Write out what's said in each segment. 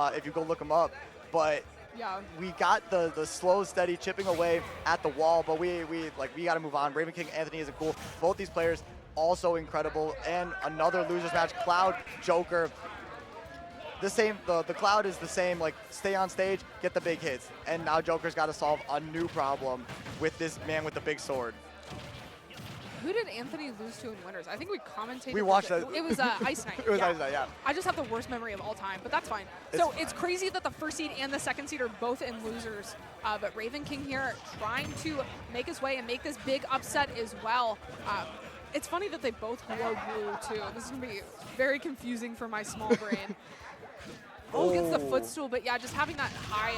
if you go look them up. But Yeah. we got the slow, steady chipping away at the wall, but we got to move on. Ravenking, AnthonyIsntCool, both these players also incredible. And another losers match, Cloud, Joker. The Cloud is the same, like stay on stage, get the big hits. And now Joker's got to solve a new problem with this man with the big sword. Who did Anthony lose to in winners? I think we commentated. We watched that. It was Ice Knight. It was Ice Knight, yeah. I just have the worst memory of all time, but that's fine. So it's crazy that the first seed and the second seed are both in losers, but Ravenking here trying to make his way and make this big upset as well. It's funny that they both glow blue too. This is gonna be very confusing for my small brain. Gets the footstool, but yeah, just having that high,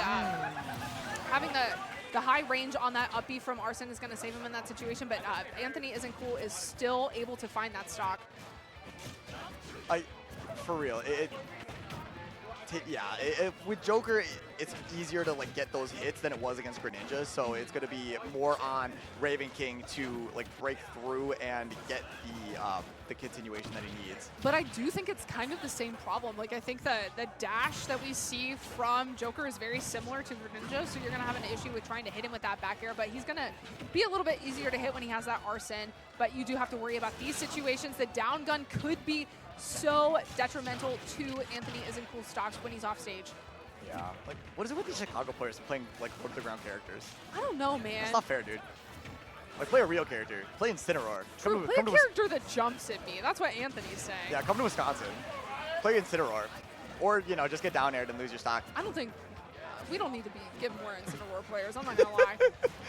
having the high range on that up B from Arsene is going to save him in that situation, but AnthonyIsntCool is still able to find that stock. For real, with Joker, it's easier to like get those hits than it was against Greninja, so it's going to be more on Ravenking to like break through and get the continuation that he needs. But I do think it's kind of the same problem. Like I think that the dash that we see from Joker is very similar to Greninja, so you're going to have an issue with trying to hit him with that back air, but he's going to be a little bit easier to hit when he has that Arsene, but you do have to worry about these situations. The down gun could be so detrimental to AnthonyIsntCool stocks when he's off stage. Yeah, like what is it with these Chicago players playing like Battleground characters? I don't know, man. That's not fair, dude. Like play a real character. Play Incineroar. True, play a character that jumps at me. That's what Anthony's saying. Yeah, come to Wisconsin. Play Incineroar. Or, you know, just get down aired and lose your stock. I don't think we don't need to be giving more Incineroar players. I'm not gonna lie.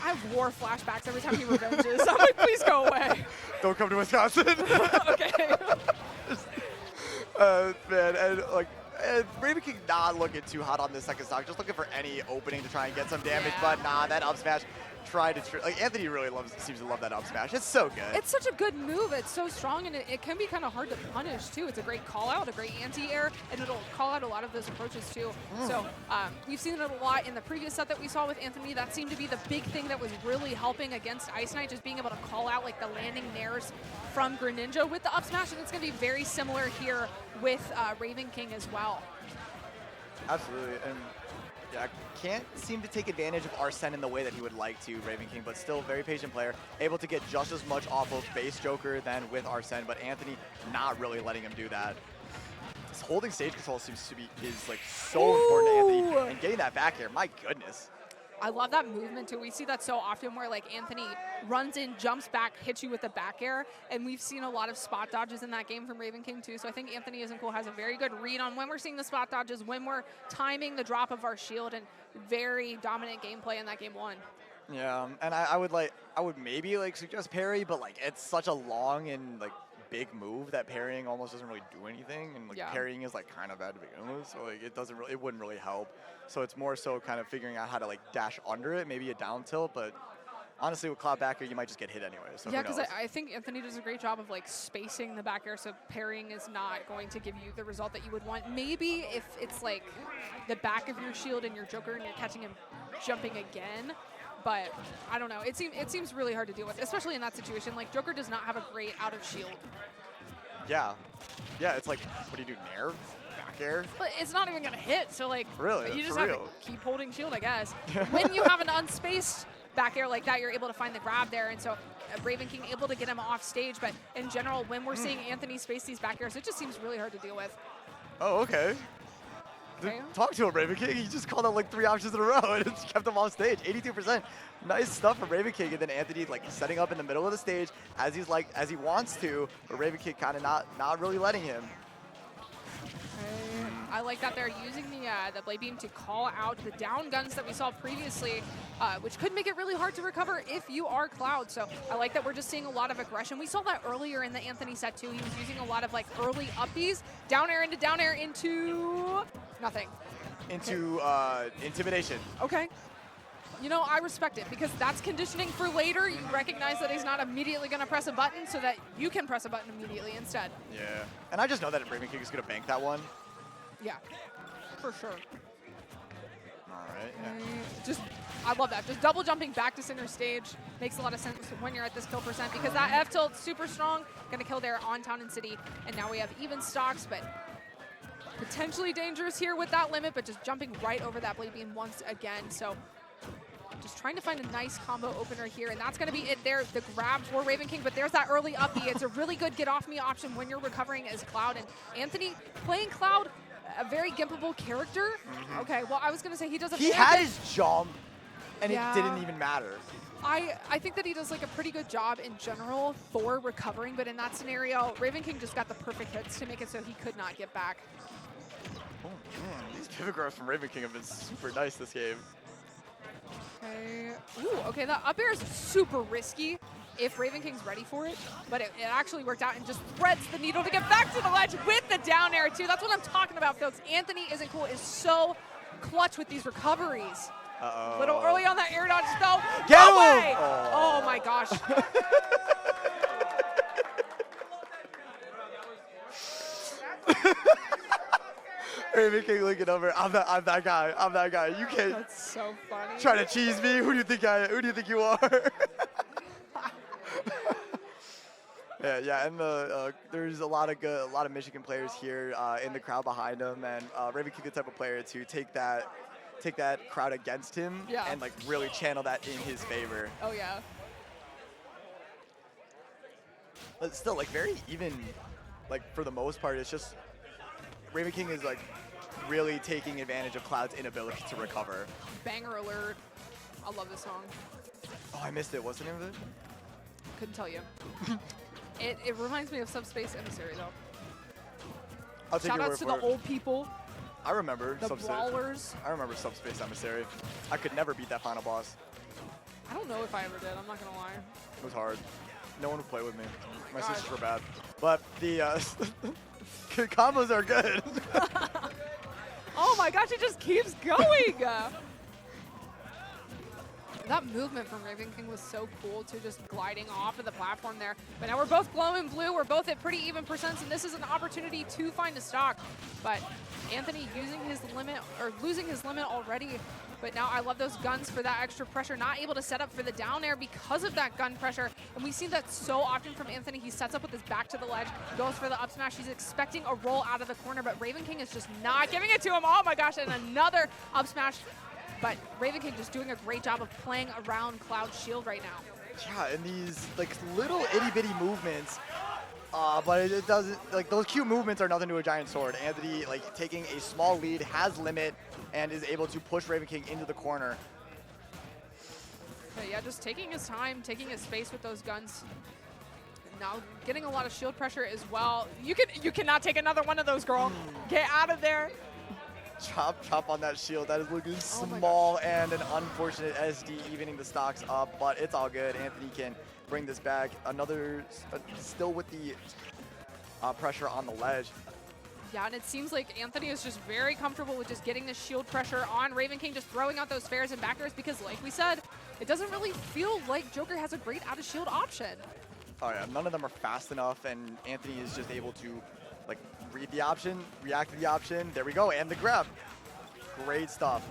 I have war flashbacks every time he revenges. I'm like, please go away. Don't come to Wisconsin. Okay. Man, and like, Ravenking not looking too hot on this second stock, just looking for any opening to try and get some damage, but nah, that up smash tried to, like Anthony really seems to love that up smash. It's so good. It's such a good move. It's so strong, and it can be kind of hard to punish too. It's a great call out, a great anti-air, and it'll call out a lot of those approaches too. So we've seen it a lot in the previous set that we saw with Anthony. That seemed to be the big thing that was really helping against Ice Knight, just being able to call out like the landing nairs from Greninja with the up smash, and it's going to be very similar here with Ravenking as well. Absolutely, and yeah, can't seem to take advantage of Arsene in the way that he would like to, Ravenking, but still very patient player, able to get just as much off of base Joker than with Arsene, but Anthony not really letting him do that. This holding stage control seems to be like so important to Anthony, and getting that back air, my goodness. I love that movement too. We see that so often where like Anthony runs in, jumps back, hits you with the back air, and we've seen a lot of spot dodges in that game from Ravenking too. So I think AnthonyIsntCool has a very good read on when we're seeing the spot dodges, when we're timing the drop of our shield, and very dominant gameplay in that game one. Yeah, and I would maybe like suggest parry, but like it's such a long and like big move that parrying almost doesn't really do anything, and like parrying is like kind of bad to begin with, so like it wouldn't really help. So it's more so kind of figuring out how to like dash under it, maybe a down tilt, but honestly with Cloud back air you might just get hit anyway. So yeah, because I think Anthony does a great job of like spacing the back air, so parrying is not going to give you the result that you would want. Maybe if it's like the back of your shield and your Joker and you're catching him jumping again. But I don't know. It seems really hard to deal with, especially in that situation. Like Joker does not have a great out of shield. Yeah, it's like, what do you do, nair? Back air? But it's not even gonna hit. So like, really, you just have to keep holding shield, I guess. When you have an unspaced back air like that, you're able to find the grab there, and so Ravenking able to get him off stage. But in general, when we're seeing Anthony space these back airs, it just seems really hard to deal with. Oh, okay. Talk to him, Ravenking. He just called out like 3 options in a row and it's kept him off stage. 82%. Nice stuff from Ravenking, and then Anthony like setting up in the middle of the stage as he wants to, but Ravenking kind of not really letting him. I like that they're using the Blade Beam to call out the down guns that we saw previously, which could make it really hard to recover if you are Cloud. So I like that we're just seeing a lot of aggression. We saw that earlier in the Anthony set too. He was using a lot of like early uppies, down air into nothing. Into intimidation. Okay. You know, I respect it because that's conditioning for later. You recognize that he's not immediately going to press a button so that you can press a button immediately instead. Yeah. And I just know that Ravenking is going to bank that one. Yeah, for sure. All right. Yeah. I love that. Just double jumping back to center stage makes a lot of sense when you're at this kill percent because that F tilt super strong, going to kill there on Town and City. And now we have even stocks, but potentially dangerous here with that limit, but just jumping right over that blade beam once again. So just trying to find a nice combo opener here, and that's going to be it there, the grab for Ravenking, but there's that early up B. It's a really good get-off-me option when you're recovering as Cloud, and Anthony playing Cloud, a very gimpable character. Okay, well, I was going to say he does a He had his jump, and it didn't even matter. I think that he does like a pretty good job in general for recovering, but in that scenario, Ravenking just got the perfect hits to make it so he could not get back. Oh man, these pivot grabs from Ravenking have been super nice this game. Okay. Ooh, okay, that up air is super risky if Ravenking's ready for it, but it actually worked out and just threads the needle to get back to the ledge with the down air too. That's what I'm talking about, folks. AnthonyIsntCool is so clutch with these recoveries. Uh-oh. A little early on that air dodge though. Get no him! way! Oh my gosh. Ravenking looking over. I'm that guy. I'm that guy. You can't That's so funny. try to cheese me. Who do you think you are? yeah, and there's a lot of Michigan players here in the crowd behind him, and Ravenking the type of player to take that crowd against him and like really channel that in his favor. Oh yeah. But still, like very even, like for the most part, it's just Ravenking is like really taking advantage of Cloud's inability to recover. Banger alert. I love this song. Oh, I missed it. What's the name of it? Couldn't tell you. It reminds me of Subspace Emissary though. I'll take Shout your outs word to for the it. old people. I remember The Subspace. brawlers. I remember Subspace Emissary. I could never beat that final boss. I don't know if I ever did. I'm not gonna lie. It was hard. No one would play with me. My God. sisters were bad. But the combos are good. Oh my gosh, it just keeps going. That movement from Ravenking was so cool to just gliding off of the platform there. But now we're both glowing blue. We're both at pretty even percents, and this is an opportunity to find a stock. But Anthony using his limit, or losing his limit already. But now I love those guns for that extra pressure. Not able to set up for the down air because of that gun pressure. And we see that so often from Anthony. He sets up with his back to the ledge, goes for the up smash. He's expecting a roll out of the corner, but Ravenking is just not giving it to him. Oh my gosh, and another up smash. But Ravenking just doing a great job of playing around Cloud's shield right now. Yeah, and these like little itty bitty movements, but it doesn't, like those cute movements are nothing to a giant sword. Anthony like taking a small lead, has limit, and is able to push Ravenking into the corner. Okay, yeah, just taking his time, taking his space with those guns. Now getting a lot of shield pressure as well. You cannot take another one of those, girl. Get out of there. Chop on that shield. That is looking small, and an unfortunate SD evening the stocks up, but it's all good. Anthony can bring this back. Another, still with the pressure on the ledge. Yeah, and it seems like Anthony is just very comfortable with just getting the shield pressure on Ravenking, just throwing out those fares and back airs, because like we said, it doesn't really feel like Joker has a great out of shield option. Oh yeah, none of them are fast enough, and Anthony is just able to like read the option, react to the option. There we go, and the grab. Great stuff.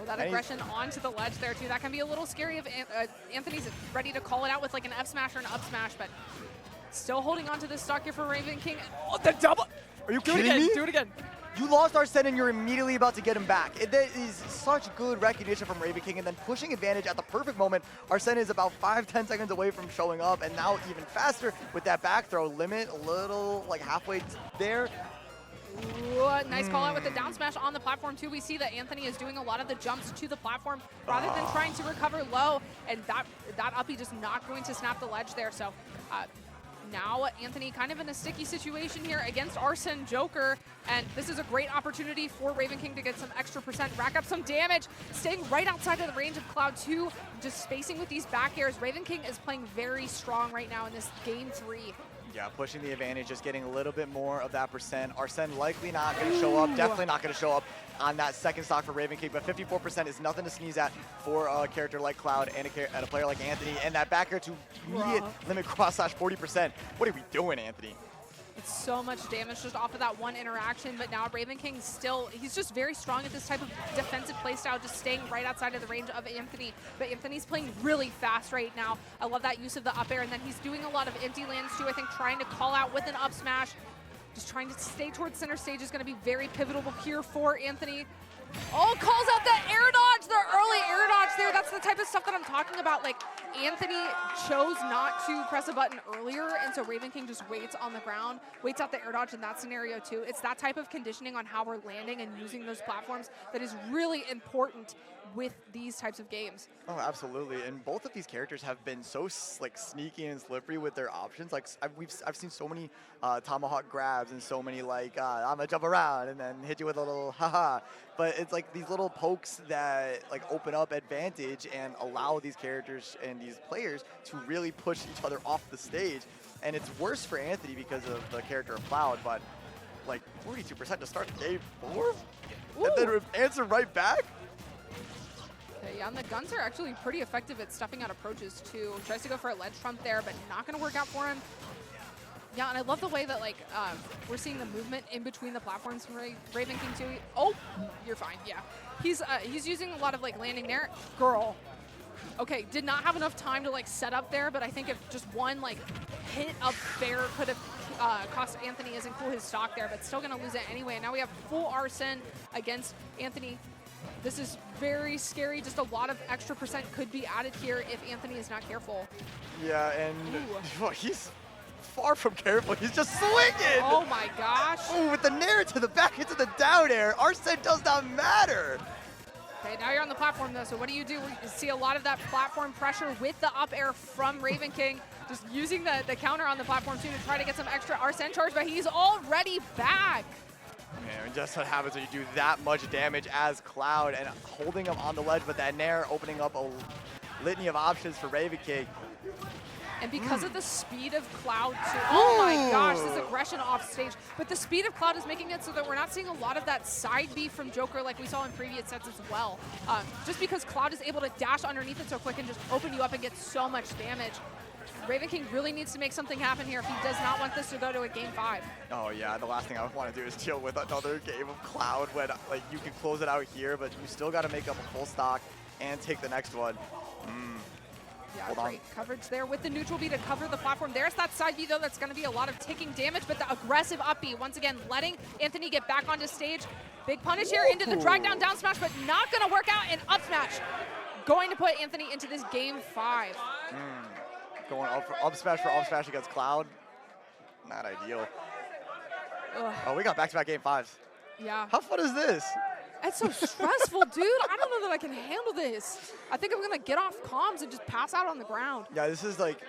Oh, that aggression onto the ledge there too. That can be a little scary if Anthony's ready to call it out with like an F smash or an up smash, but still holding on to this stock here for Ravenking. Oh, the double! Are you kidding me? Do it again. You lost Arsene and you're immediately about to get him back. That is such good recognition from Ravenking, and then pushing advantage at the perfect moment. Arsene is about 5-10 seconds away from showing up, and now even faster with that back throw. Limit a little, like halfway there. Ooh, nice call out with the down smash on the platform too. We see that Anthony is doing a lot of the jumps to the platform rather than trying to recover low, and that uppie just not going to snap the ledge there. So now Anthony kind of in a sticky situation here against Arsene Joker, and this is a great opportunity for Ravenking to get some extra percent, rack up some damage, staying right outside of the range of Cloud 2, just spacing with these back airs. Ravenking is playing very strong right now in this game 3. Yeah, pushing the advantage, just getting a little bit more of that percent. Arsene likely not going to show up, definitely not going to show up on that second stock for Ravenking, but 54% is nothing to sneeze at for a character like Cloud and a player like Anthony. And that back air to immediate limit cross slash 40%. What are we doing, Anthony? It's so much damage just off of that one interaction, but now Ravenking still, he's just very strong at this type of defensive playstyle, just staying right outside of the range of Anthony. But Anthony's playing really fast right now. I love that use of the up air, and then he's doing a lot of empty lands too, I think, trying to call out with an up smash. Just trying to stay towards center stage is going to be very pivotal here for Anthony. Oh, calls out the air dodge, the early air dodge there. That's the type of stuff that I'm talking about. Like, Anthony chose not to press a button earlier, and so Ravenking just waits on the ground, waits out the air dodge in that scenario too. It's that type of conditioning on how we're landing and using those platforms that is really important with these types of games. Oh, absolutely. And both of these characters have been so like sneaky and slippery with their options. Like I've seen so many tomahawk grabs and so many like I'm gonna jump around and then hit you with a little haha. But it's like these little pokes that like open up advantage and allow these characters and these players to really push each other off the stage. And it's worse for Anthony because of the character of Cloud, but like 42% to start game 4? Ooh. And then answer right back? Okay, yeah, and the guns are actually pretty effective at stuffing out approaches too. Tries to go for a ledge trump there, but not going to work out for him. Yeah, and I love the way that like we're seeing the movement in between the platforms from Ravenking too. Oh, you're fine. Yeah, he's using a lot of like landing there. Girl. Okay, did not have enough time to like set up there, but I think if just one like hit up fair could have cost AnthonyIsntCool his stock there, but still going to lose it anyway. And now we have full Arsene against Anthony. This is very scary. Just a lot of extra percent could be added here if Anthony is not careful. Yeah, and well, he's far from careful. He's just swinging. Oh my gosh. Oh, with the nair to the back into the down air. Arsene does not matter. Okay, now you're on the platform though, so what do? We see a lot of that platform pressure with the up air from Ravenking, just using the counter on the platform too to try to get some extra Arsene charge, but he's already back. Man, just what happens when you do that much damage as Cloud and holding him on the ledge, but that nair opening up a litany of options for Ravenking. And because of the speed of Cloud too, oh my gosh, this aggression off stage. But the speed of Cloud is making it so that we're not seeing a lot of that side B from Joker like we saw in previous sets as well. Just because Cloud is able to dash underneath it so quick and just open you up and get so much damage. Ravenking really needs to make something happen here if he does not want this to go to a game 5. Oh yeah, the last thing I want to do is deal with another game of Cloud when like you can close it out here, but you still got to make up a full stock and take the next one. Yeah, great coverage there with the neutral B to cover the platform. There's that side B though, that's going to be a lot of ticking damage, but the aggressive up B, once again, letting Anthony get back onto stage. Big punish here into the drag down smash, but not going to work out, and up smash going to put Anthony into this game 5. Going up smash against Cloud. Not ideal. Ugh. Oh, we got back-to-back game 5s. Yeah. How fun is this? That's so stressful, dude. I don't know that I can handle this. I think I'm going to get off comms and just pass out on the ground. Yeah, this is like,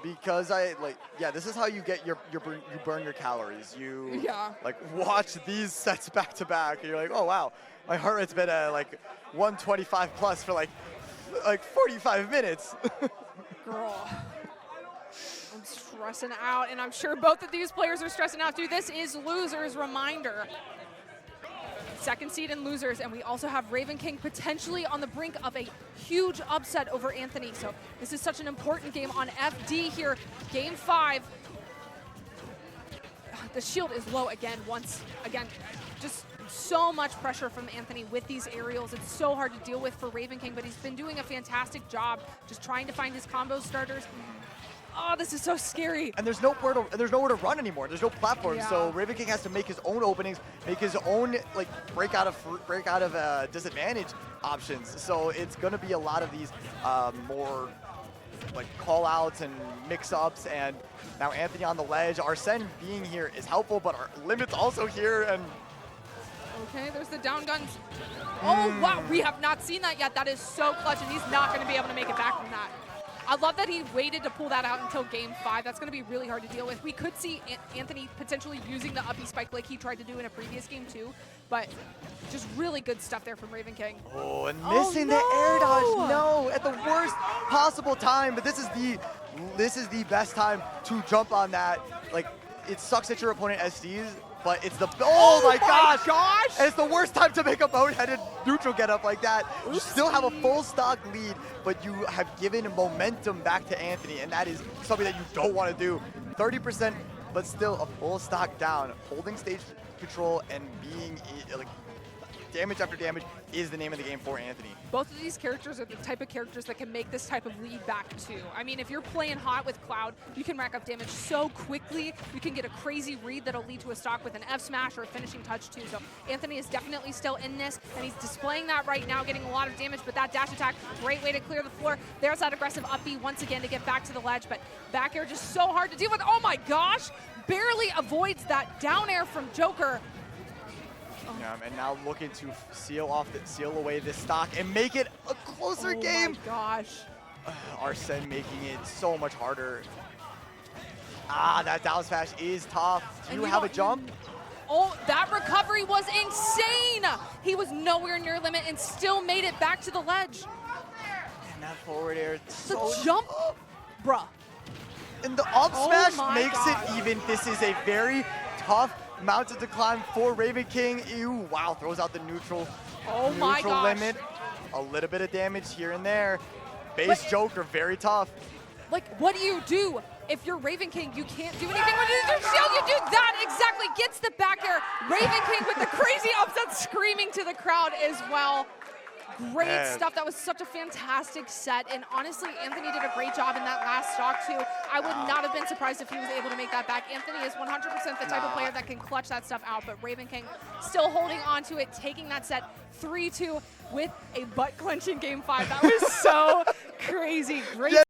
because this is how you get you burn your calories. You like watch these sets back to back, and you're like, oh wow, my heart rate's been at like 125 plus for like 45 minutes. Girl, I'm stressing out, and I'm sure both of these players are stressing out too. This is losers reminder. Second seed in losers, and we also have Ravenking potentially on the brink of a huge upset over Anthony. So this is such an important game on FD here. Game 5. The shield is low again, just so much pressure from Anthony with these aerials. It's so hard to deal with for Ravenking, but he's been doing a fantastic job just trying to find his combo starters. Oh, this is so scary. And there's nowhere to run anymore. There's no platform, so Ravenking has to make his own openings, make his own like break out of disadvantage options. So it's going to be a lot of these more like call outs and mix ups. And now Anthony on the ledge. Arsene being here is helpful, but our limit's also here. And okay, there's the down guns. Oh wow, we have not seen that yet. That is so clutch, and he's not going to be able to make it back from that. I love that he waited to pull that out until game 5. That's going to be really hard to deal with. We could see Anthony potentially using the uppy spike like he tried to do in a previous game too, but just really good stuff there from Ravenking. Oh, and missing the air dodge. No, at the worst possible time. But this is the best time to jump on that. Like, it sucks that your opponent SDs, but it's the oh my gosh! And it's the worst time to make a boneheaded neutral get up like that. You still have a full stock lead, but you have given momentum back to Anthony, and that is something that you don't want to do. 30%, but still a full stock down, holding stage control and being like damage after damage is the name of the game for Anthony. Both of these characters are the type of characters that can make this type of lead back too. I mean, if you're playing hot with Cloud, you can rack up damage so quickly. You can get a crazy read that'll lead to a stock with an F smash or a finishing touch too. So Anthony is definitely still in this, and he's displaying that right now, getting a lot of damage, but that dash attack, great way to clear the floor. There's that aggressive up B once again to get back to the ledge, but back air just so hard to deal with. Oh my gosh, barely avoids that down air from Joker. And now looking to seal away this stock and make it a closer game. Oh my gosh. Arsene making it so much harder. That down smash is tough. Do you have a jump? Oh, that recovery was insane. He was nowhere near limit and still made it back to the ledge. And that forward air, The jump, bruh. And the up smash makes gosh. it even. This is a very tough mountain to climb for Ravenking. Ew, wow, throws out the neutral, my gosh. limit. A little bit of damage here and there. Base Joker, very tough. Like, what do you do? If you're Ravenking, you can't do anything with your shield. You do that exactly. Gets the back air. Ravenking with the crazy upset, screaming to the crowd as well. Great stuff. That was such a fantastic set. And honestly, Anthony did a great job in that last stock too. I would not have been surprised if he was able to make that back. Anthony is 100% the type of player that can clutch that stuff out, but Ravenking still holding on to it, taking that set 3-2 with a butt-clenching game 5. That was so crazy. Great.